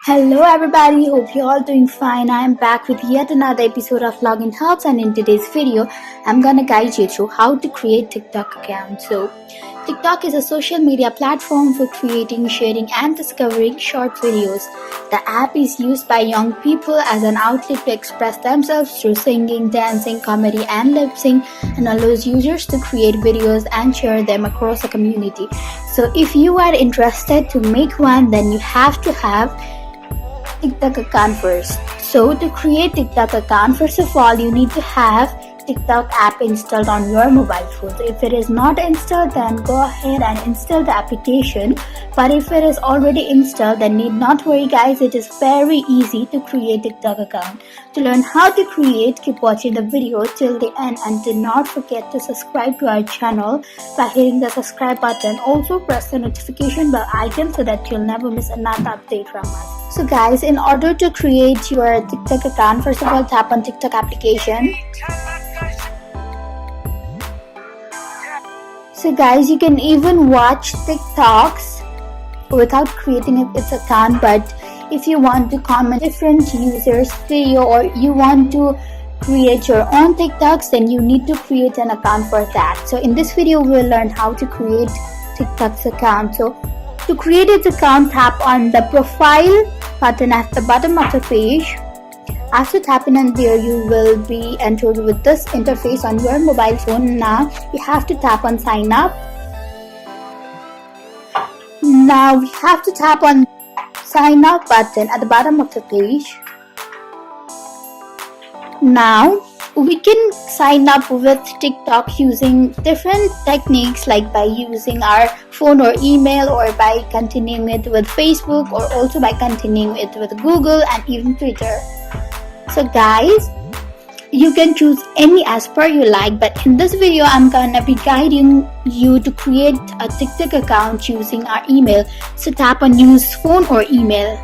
Hello everybody, hope you're all doing fine. I am back with yet another episode of Login Helps, and in today's video I'm gonna guide you through how to create TikTok account. So TikTok is a social media platform for creating, sharing and discovering short videos. The app is used by young people as an outlet to express themselves through singing, dancing, comedy and lip sync, and allows users to create videos and share them across a community. So if you are interested to make one, then you have to have TikTok account first. So to create TikTok account, first of all you need to have TikTok app installed on your mobile phone. So if it is not installed, then go ahead and install the application. But if it is already installed, then need not worry guys, it is very easy to create TikTok account. To learn how to create, keep watching the video till the end and do not forget to subscribe to our channel by hitting the subscribe button. Also press the notification bell icon so that you'll never miss another update from us. So guys, in order to create your TikTok account, first of all tap on TikTok application. So guys, you can even watch TikToks without creating its account, but if you want to comment different users video or you want to create your own TikToks, then you need to create an account for that. So in this video we'll learn how to create TikTok's account. So to create its account, tap on the profile button at the bottom of the page. After tapping on there, you will be entered with this interface on your mobile phone. Now you have to tap on sign up. Now we have to tap on sign up button at the bottom of the page. Now we can sign up with TikTok using different techniques, like by using our phone or email, or by continuing it with Facebook, or also by continuing it with Google and even Twitter. So guys, you can choose any as per you like, but in this video I'm gonna be guiding you to create a TikTok account using our email. So tap on use phone or email.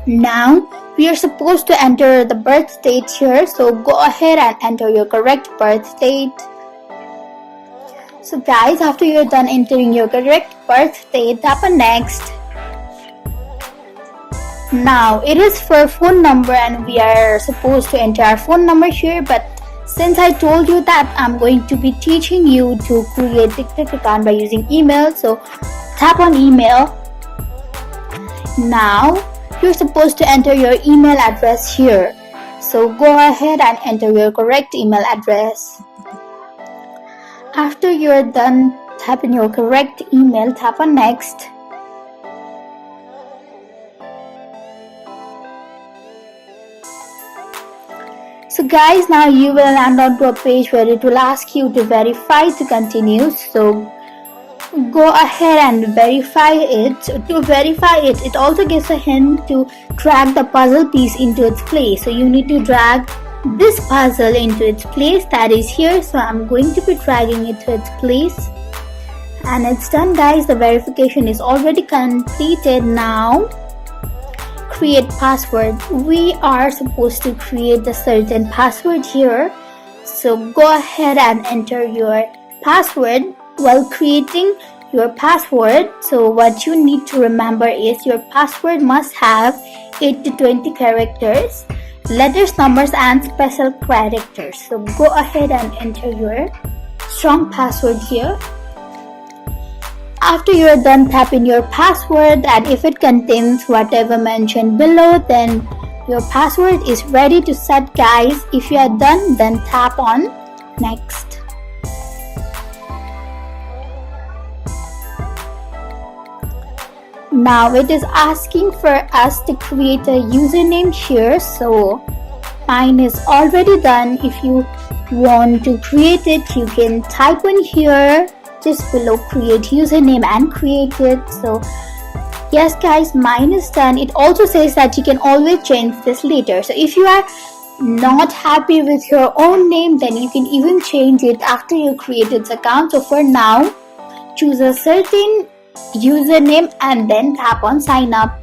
Now we are supposed to enter the birth date here, so go ahead and enter your correct birth date. So guys, after you're done entering your correct birth date, tap on next. Now it is for phone number and we are supposed to enter our phone number here, but since I told you that I'm going to be teaching you to create TikTok account by using email, so tap on email. Now you're supposed to enter your email address here, so go ahead and enter your correct email address. After you're done tapping your correct email, tap on next. So guys, now you will land onto a page where it will ask you to verify to continue. So go ahead and verify it. To verify it, it also gives a hint to drag the puzzle piece into its place. So you need to drag this puzzle into its place, that is here. So I'm going to be dragging it to its place. And it's done guys, the verification is already completed. Now create password. We are supposed to create a certain password here, so go ahead and enter your password. While creating your password, so what you need to remember is your password must have 8 to 20 characters, letters, numbers and special characters. So go ahead and enter your strong password here. After you are done, tap in your password, and if it contains whatever mentioned below, then your password is ready to set guys. If you are done, then tap on next. Now it is asking for us to create a username here, so mine is already done. If you want to create it, you can type in here just below create username and create it. So yes guys, mine is done. It also says that you can always change this later. So if you are not happy with your own name, then you can even change it after you create its account. So for now, choose a certain username and then tap on sign up.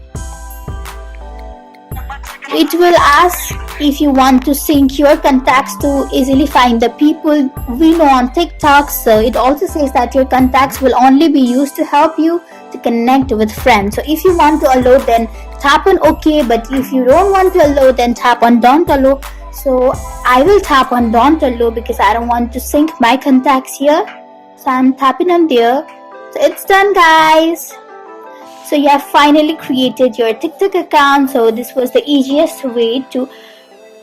It will ask if you want to sync your contacts to easily find the people we know on TikTok. So it also says that your contacts will only be used to help you to connect with friends. So if you want to allow, then tap on OK, but if you don't want to allow, then tap on don't allow. So I will tap on don't allow because I don't want to sync my contacts here. So I'm tapping on there. So it's done, guys. So you have finally created your TikTok account. So this was the easiest way to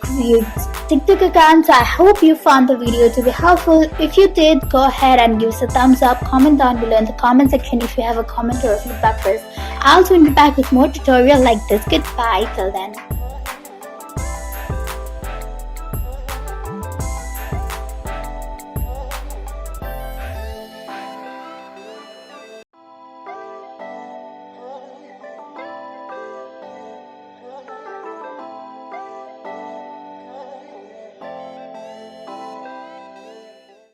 create TikTok account. So I hope you found the video to be helpful. If you did, go ahead and give us a thumbs up. Comment down below in the comment section if you have a comment or a feedback for us. I'll soon be back with more tutorial like this. Goodbye till then.